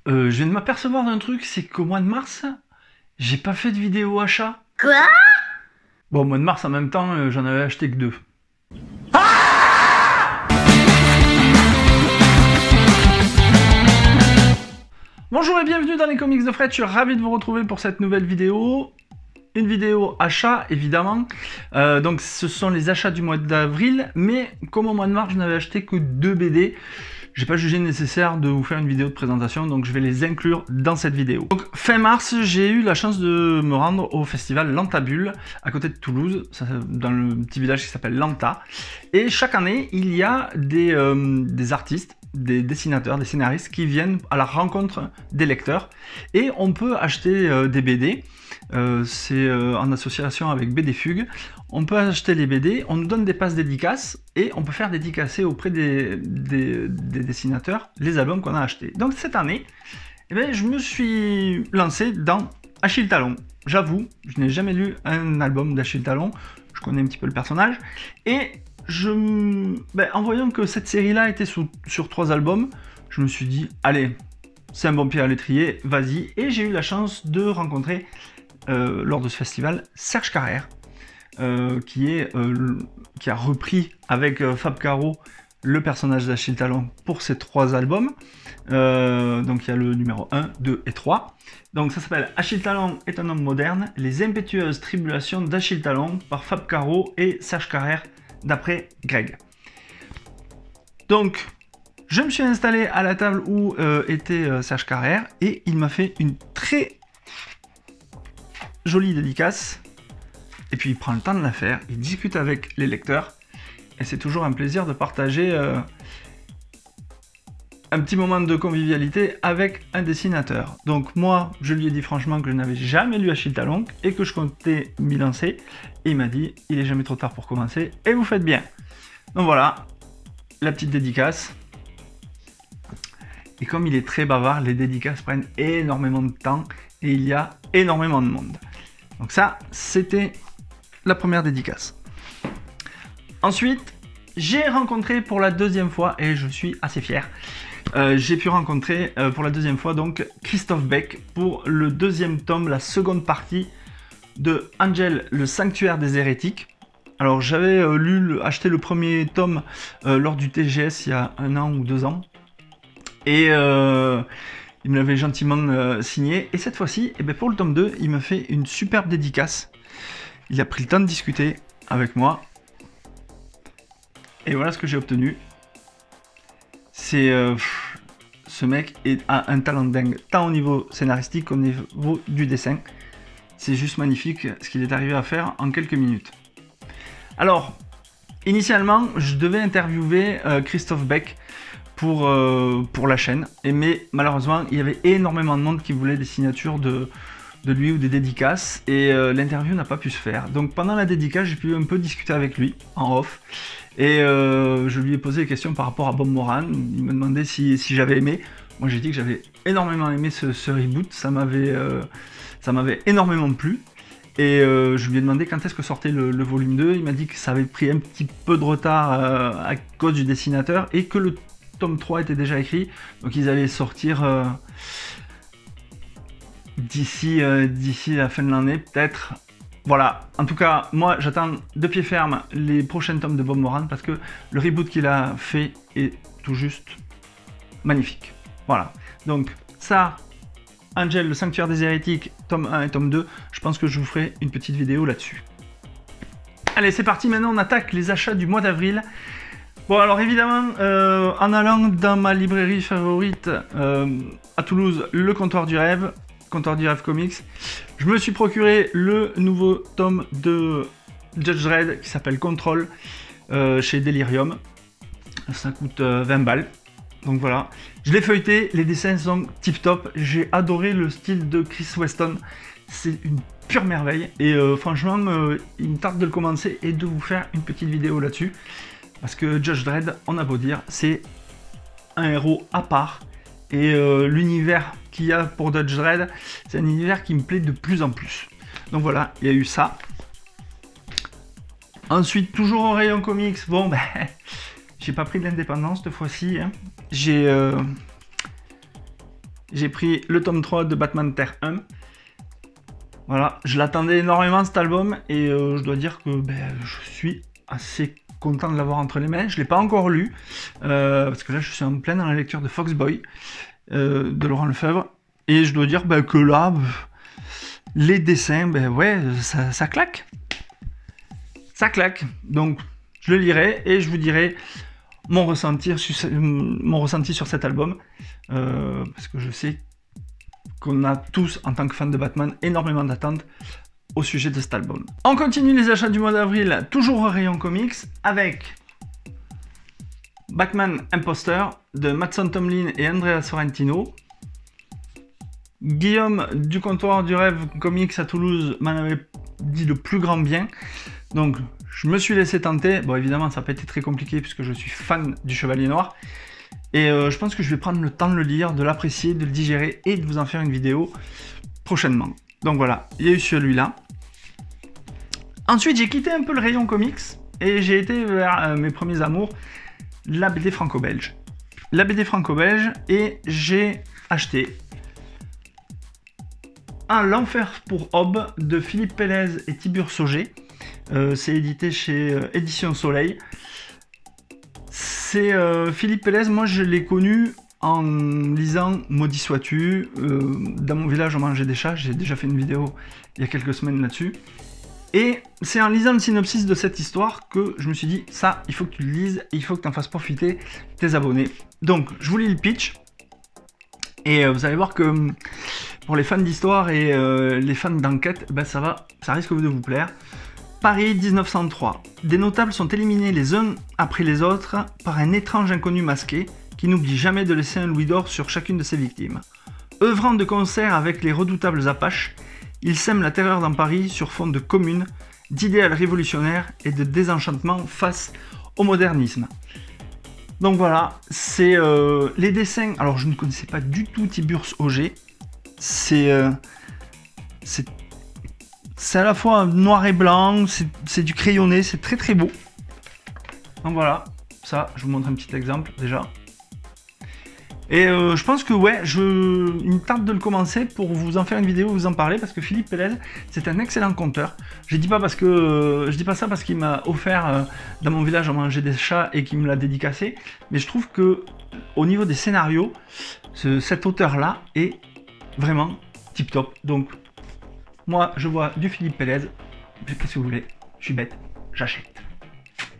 Je viens de m'apercevoir d'un truc, c'est qu'au mois de mars, j'ai pas fait de vidéo achat. Quoi? Bon, au mois de mars, en même temps, j'en avais acheté que 2. Bonjour et bienvenue dans les comics de Fred, je suis ravi de vous retrouver pour cette nouvelle vidéo. Une vidéo achat, évidemment. Donc ce sont les achats du mois d'avril, mais comme au mois de mars, je n'avais acheté que 2 BD, j'ai pas jugé nécessaire de vous faire une vidéo de présentation, donc je vais les inclure dans cette vidéo. Donc fin mars, j'ai eu la chance de me rendre au festival Lantabule, à côté de Toulouse, dans le petit village qui s'appelle Lanta. Et chaque année, il y a des artistes, des dessinateurs, des scénaristes qui viennent à la rencontre des lecteurs. Et on peut acheter des BD. C'est en association avec BD Fugue. On peut acheter les BD, on nous donne des passes dédicaces et on peut faire dédicacer auprès des dessinateurs les albums qu'on a achetés. Donc cette année, eh bien, je me suis lancé dans Achille Talon. J'avoue, je n'ai jamais lu un album d'Achille Talon, je connais un petit peu le personnage, et en voyant que cette série-là était sur 3 albums, je me suis dit, allez, c'est un bon pied à l'étrier, vas-y, et j'ai eu la chance de rencontrer lors de ce festival Serge Carrère, qui a repris avec Fab Caro le personnage d'Achille Talon pour ces 3 albums. Donc il y a le numéro 1, 2 et 3. Donc ça s'appelle Achille Talon est un homme moderne, les impétueuses tribulations d'Achille Talon par Fab Caro et Serge Carrère d'après Greg. Donc je me suis installé à la table où était Serge Carrère et il m'a fait une très jolie dédicace, et puis il prend le temps de la faire, il discute avec les lecteurs, et c'est toujours un plaisir de partager un petit moment de convivialité avec un dessinateur. Donc moi, je lui ai dit franchement que je n'avais jamais lu Achille Talon, et que je comptais m'y lancer, et il m'a dit, il est jamais trop tard pour commencer, et vous faites bien. Donc voilà, la petite dédicace. Et comme il est très bavard, les dédicaces prennent énormément de temps, et il y a énormément de monde. Donc ça, c'était la première dédicace. Ensuite, j'ai rencontré pour la 2e fois, et je suis assez fier, j'ai pu rencontrer pour la 2e fois donc Christophe Beck pour le 2e tome, la seconde partie de Angel, le sanctuaire des hérétiques. Alors j'avais acheté le premier tome lors du TGS il y a 1 an ou 2 ans, et il me l'avait gentiment signé, et cette fois-ci, pour le tome 2, il m'a fait une superbe dédicace. Il a pris le temps de discuter avec moi, et voilà ce que j'ai obtenu. C'est ce mec a un talent dingue, tant au niveau scénaristique qu'au niveau du dessin. C'est juste magnifique ce qu'il est arrivé à faire en quelques minutes. Alors, initialement, je devais interviewer Christophe Beck pour la chaîne, mais malheureusement, il y avait énormément de monde qui voulait des signatures de lui ou des dédicaces, et l'interview n'a pas pu se faire. Donc pendant la dédicace, j'ai pu un peu discuter avec lui en off, et je lui ai posé des questions par rapport à Bob Moran. Il me demandait si j'avais aimé. Moi j'ai dit que j'avais énormément aimé ce reboot, ça m'avait énormément plu, et je lui ai demandé quand est-ce que sortait le volume 2, il m'a dit que ça avait pris un petit peu de retard à cause du dessinateur, et que le tome 3 était déjà écrit, donc ils allaient sortir d'ici la fin de l'année, peut-être. Voilà, en tout cas, moi j'attends de pied ferme les prochains tomes de Bob Moran, parce que le reboot qu'il a fait est tout juste magnifique. Voilà, donc ça, Angel, le sanctuaire des hérétiques, tome 1 et tome 2, je pense que je vous ferai une petite vidéo là-dessus. Allez, c'est parti, maintenant on attaque les achats du mois d'avril. Bon, alors évidemment, en allant dans ma librairie favorite à Toulouse, le Comptoir du Rêve Comics, je me suis procuré le nouveau tome de Judge Dredd qui s'appelle Control chez Delirium. Ça coûte 20 balles. Donc voilà, je l'ai feuilleté, les dessins sont tip top, j'ai adoré le style de Chris Weston, c'est une pure merveille, et franchement, il me tarde de le commencer et de vous faire une petite vidéo là-dessus. Parce que Judge Dredd, on a beau dire, c'est un héros à part. Et l'univers qu'il y a pour Judge Dredd, c'est un univers qui me plaît de plus en plus. Donc voilà, il y a eu ça. Ensuite, toujours au rayon comics, bon ben, j'ai pas pris de l'indépendance cette fois-ci. Hein. J'ai j'ai pris le tome 3 de Batman Terre 1. Voilà, je l'attendais énormément cet album et je dois dire que je suis assez content de l'avoir entre les mains. Je ne l'ai pas encore lu, parce que là je suis en plein dans la lecture de Foxboy, de Laurent Lefebvre. Et je dois dire que là, les dessins, ouais, ça claque. Ça claque. Donc je le lirai et je vous dirai mon ressenti sur cet album. Parce que je sais qu'on a tous, en tant que fans de Batman, énormément d'attentes au sujet de cet album. On continue les achats du mois d'avril, toujours au rayon comics, avec Batman Impostor de Mattson Tomlin et Andrea Sorrentino. Guillaume du comptoir du rêve comics à Toulouse m'en avait dit le plus grand bien. Donc je me suis laissé tenter. Bon, évidemment ça n'a pas été très compliqué puisque je suis fan du Chevalier Noir. Et je pense que je vais prendre le temps de le lire, de l'apprécier, de le digérer et de vous en faire une vidéo prochainement. Donc voilà, il y a eu celui-là. Ensuite, j'ai quitté un peu le rayon comics et j'ai été vers mes premiers amours, la BD franco-belge. La BD franco-belge, et j'ai acheté L'Enfer pour Hob de Philippe Pélez et Tibur Sauger. C'est édité chez Édition Soleil. C'est Philippe Pélez, moi je l'ai connu en lisant Maudit sois-tu. Dans mon village on mangeait des chats, j'ai déjà fait une vidéo il y a quelques semaines là-dessus. Et c'est en lisant le synopsis de cette histoire que je me suis dit, ça, il faut que tu le lises, et il faut que tu en fasses profiter tes abonnés. Donc, je vous lis le pitch, et vous allez voir que pour les fans d'histoire et les fans d'enquête, ça risque de vous plaire. Paris 1903. Des notables sont éliminés les uns après les autres par un étrange inconnu masqué qui n'oublie jamais de laisser un louis d'or sur chacune de ses victimes. Œuvrant de concert avec les redoutables Apaches, il sème la terreur dans Paris sur fond de communes, d'idéal révolutionnaires et de désenchantement face au modernisme. Donc voilà, c'est les dessins. Alors je ne connaissais pas du tout Tiburce Auger. C'est à la fois noir et blanc, c'est du crayonné, c'est très très beau. Donc voilà, ça, je vous montre un petit exemple déjà. Et je pense que ouais, il me tarde de le commencer pour vous en faire une vidéo, vous en parler, parce que Philippe Pélez, c'est un excellent conteur. Je dis pas ça parce qu'il m'a offert dans mon village à manger des chats et qu'il me l'a dédicacé, mais je trouve que au niveau des scénarios, cet auteur-là est vraiment tip top. Donc moi, je vois du Philippe Pélez. Qu'est-ce que vous voulez? Je suis bête, j'achète.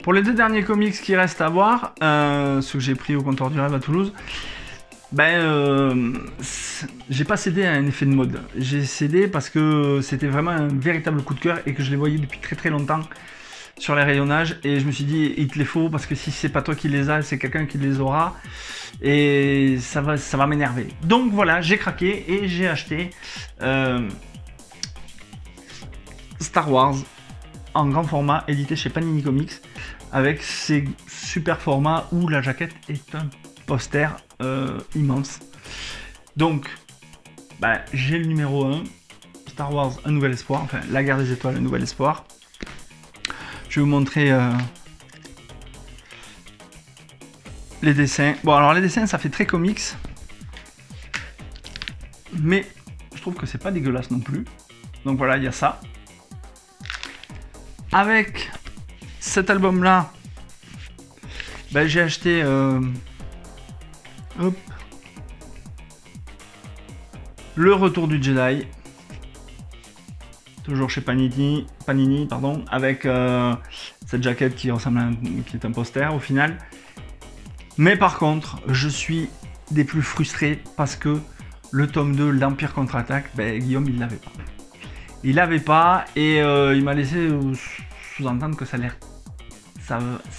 Pour les deux derniers comics qui restent à voir, ceux que j'ai pris au comptoir du rêve à Toulouse, j'ai pas cédé à un effet de mode. J'ai cédé parce que c'était vraiment un véritable coup de cœur et que je les voyais depuis très très longtemps sur les rayonnages. Et je me suis dit, il te les faut parce que si c'est pas toi qui les as, c'est quelqu'un qui les aura. Et ça va m'énerver. Donc voilà, j'ai craqué et j'ai acheté Star Wars en grand format, édité chez Panini Comics, avec ces super formats où la jaquette est un poster immense. Donc j'ai le numéro 1, Star Wars Un Nouvel Espoir, enfin La Guerre des Étoiles Un Nouvel Espoir. Je vais vous montrer les dessins. Bon, alors les dessins ça fait très comics, mais je trouve que c'est pas dégueulasse non plus. Donc voilà, il y a ça. Avec cet album là, j'ai acheté Le Retour du Jedi, toujours chez Panini, pardon, avec cette jaquette qui ressemble qui est un poster au final. Mais par contre, je suis des plus frustrés parce que le tome 2, l'Empire contre-attaque, Guillaume il l'avait pas. Il l'avait pas et il m'a laissé sous-entendre que ça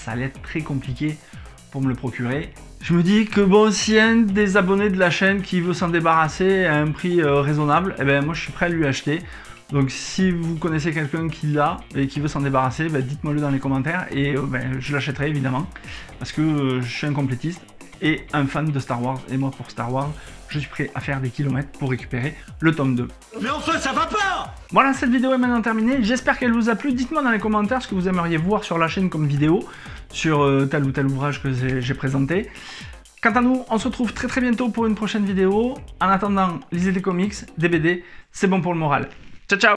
allait être très compliqué pour me le procurer. Je me dis que bon, si un des abonnés de la chaîne qui veut s'en débarrasser à un prix raisonnable, moi je suis prêt à lui acheter. Donc si vous connaissez quelqu'un qui l'a et qui veut s'en débarrasser, dites-moi le dans les commentaires et je l'achèterai évidemment. Parce que je suis un complétiste et un fan de Star Wars. Et moi pour Star Wars, je suis prêt à faire des kilomètres pour récupérer le tome 2. Mais enfin ça va pas! Voilà, cette vidéo est maintenant terminée. J'espère qu'elle vous a plu. Dites-moi dans les commentaires ce que vous aimeriez voir sur la chaîne comme vidéo, sur tel ou tel ouvrage que j'ai présenté. Quant à nous, on se retrouve très bientôt pour une prochaine vidéo. En attendant, lisez des comics, des BD, c'est bon pour le moral. Ciao ciao!